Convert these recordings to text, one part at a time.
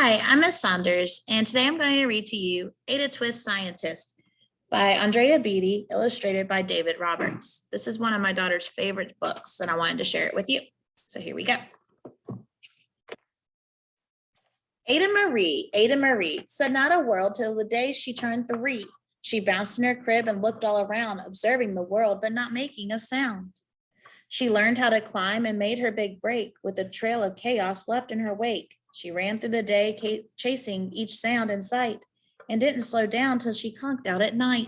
Hi, I'm Miss Saunders, and today I'm going to read to you Ada Twist Scientist by Andrea Beatty, illustrated by David Roberts. This is one of my daughter's favorite books, and I wanted to share it with you. So here we go. Ada Marie, said not a word till the day she turned 3. She bounced in her crib and looked all around, observing the world, but not making a sound. She learned how to climb and made her big break with a trail of chaos left in her wake. She ran through the day, chasing each sound in sight, and didn't slow down till she conked out at night.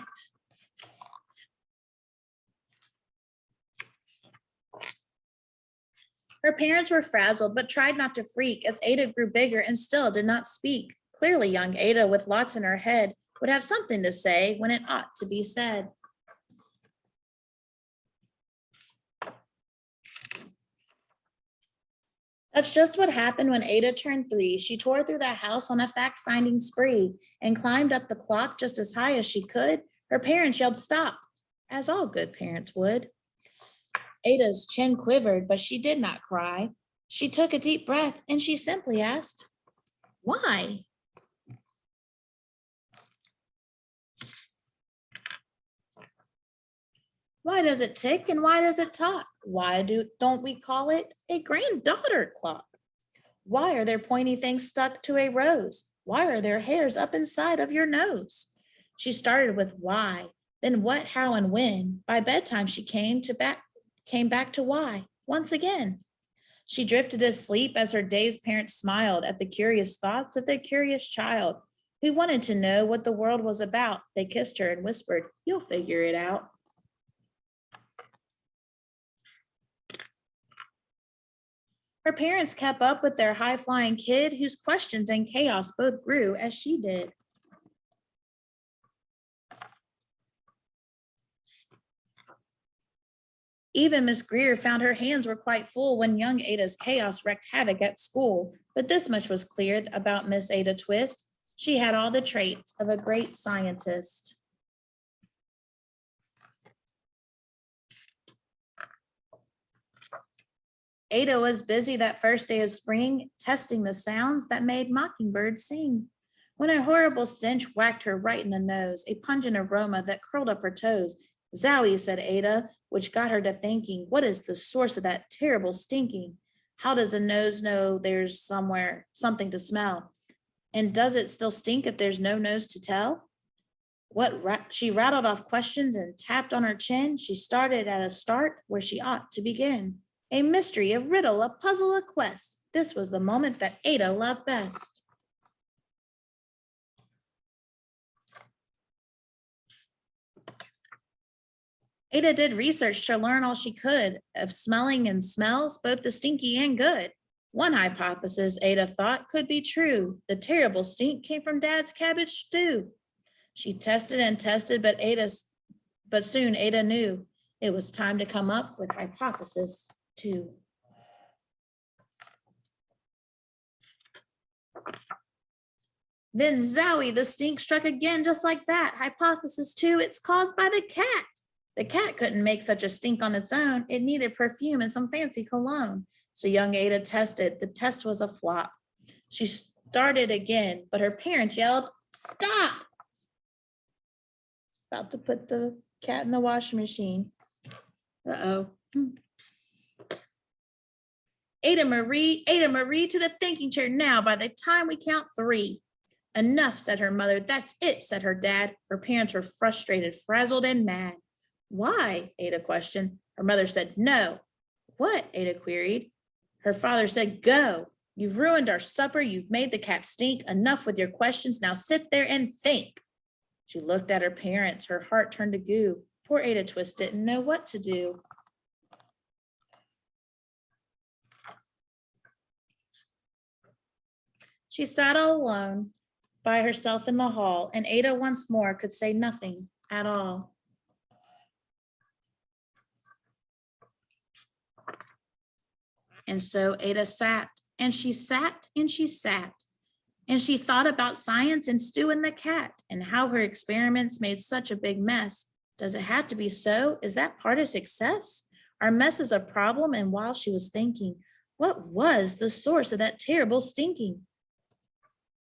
Her parents were frazzled, but tried not to freak as Ada grew bigger and still did not speak. Clearly, young Ada, with lots in her head, would have something to say when it ought to be said. That's just what happened when Ada turned 3. She tore through the house on a fact-finding spree and climbed up the clock just as high as she could. Her parents yelled, "Stop," as all good parents would. Ada's chin quivered, but she did not cry. She took a deep breath and she simply asked, "Why?" Why does it tick and why does it talk? Why don't we call it a granddaughter clock? Why are there pointy things stuck to a rose? Why are there hairs up inside of your nose? She started with why, then what, how, and when. By bedtime, she came back to why once again. She drifted asleep as her dazed parents smiled at the curious thoughts of their curious child who wanted to know what the world was about. They kissed her and whispered, "You'll figure it out." Her parents kept up with their high-flying kid whose questions and chaos both grew as she did. Even Miss Greer found her hands were quite full when young Ada's chaos wreaked havoc at school. But this much was clear about Miss Ada Twist. She had all the traits of a great scientist. Ada was busy that first day of spring, testing the sounds that made mockingbirds sing. When a horrible stench whacked her right in the nose, a pungent aroma that curled up her toes. "Zowie," said Ada, which got her to thinking, what is the source of that terrible stinking? How does a nose know there's something to smell? And does it still stink if there's no nose to tell? She rattled off questions and tapped on her chin. She started at a start where she ought to begin. A mystery, a riddle, a puzzle, a quest. This was the moment that Ada loved best. Ada did research to learn all she could of smelling and smells, both the stinky and good. One hypothesis, Ada thought, could be true. The terrible stink came from Dad's cabbage stew. She tested and tested, but soon Ada knew it was time to come up with hypothesis 2. Then zowie, the stink struck again just like that. Hypothesis 2, it's caused by the cat. The cat couldn't make such a stink on its own. It needed perfume and some fancy cologne. So young Ada tested. The test was a flop. She started again, but her parents yelled, "Stop!" About to put the cat in the washing machine. Uh-oh. Ada Marie, to the thinking chair now. By the time we count 3. "Enough," said her mother. "That's it," said her dad. Her parents were frustrated, frazzled, and mad. "Why?" Ada questioned. Her mother said, "No." "What?" Ada queried. Her father said, "Go. You've ruined our supper. You've made the cat stink. Enough with your questions. Now sit there and think." She looked at her parents. Her heart turned to goo. Poor Ada Twist didn't know what to do. She sat all alone by herself in the hall, and Ada once more could say nothing at all. And so Ada sat, and she sat, and she sat, and she thought about science and Stu and the cat, and how her experiments made such a big mess. Does it have to be so? Is that part of success? Are messes a problem? And while she was thinking, what was the source of that terrible stinking?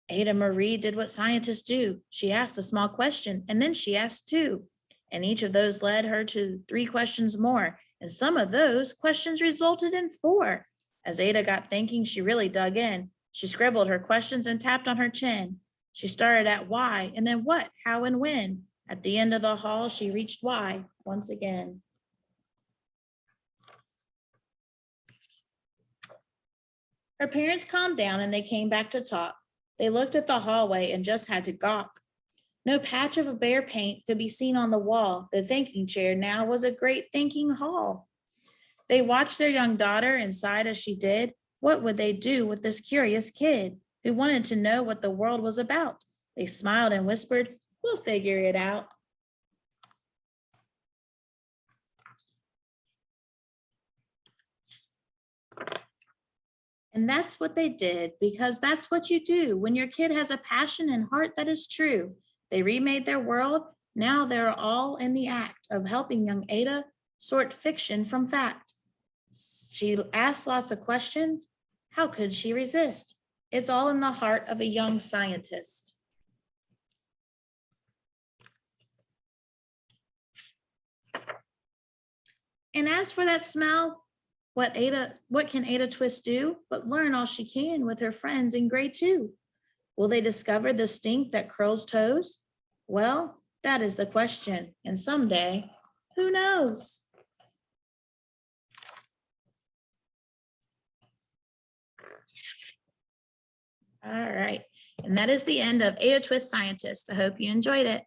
Ada Marie did what scientists do. She asked a small question, and then she asked two. And each of those led her to three questions more. And some of those questions resulted in four. As Ada got thinking, she really dug in. She scribbled her questions and tapped on her chin. She started at why, and then what, how, and when. At the end of the hall, she reached why once again. Her parents calmed down and they came back to talk. They looked at the hallway and just had to gawk. No patch of a bare paint could be seen on the wall. The thinking chair now was a great thinking hall. They watched their young daughter and sighed as she did. What would they do with this curious kid who wanted to know what the world was about? They smiled and whispered, "We'll figure it out." And that's what they did, because that's what you do when your kid has a passion and heart that is true. They remade their world. Now they're all in the act of helping young Ada sort fiction from fact. She asked lots of questions. How could she resist? It's all in the heart of a young scientist. And as for that smell, what can Ada Twist do but learn all she can with her friends in grade 2? Will they discover the stink that curls toes? Well, that is the question. And someday, who knows? All right. And that is the end of Ada Twist Scientist. I hope you enjoyed it.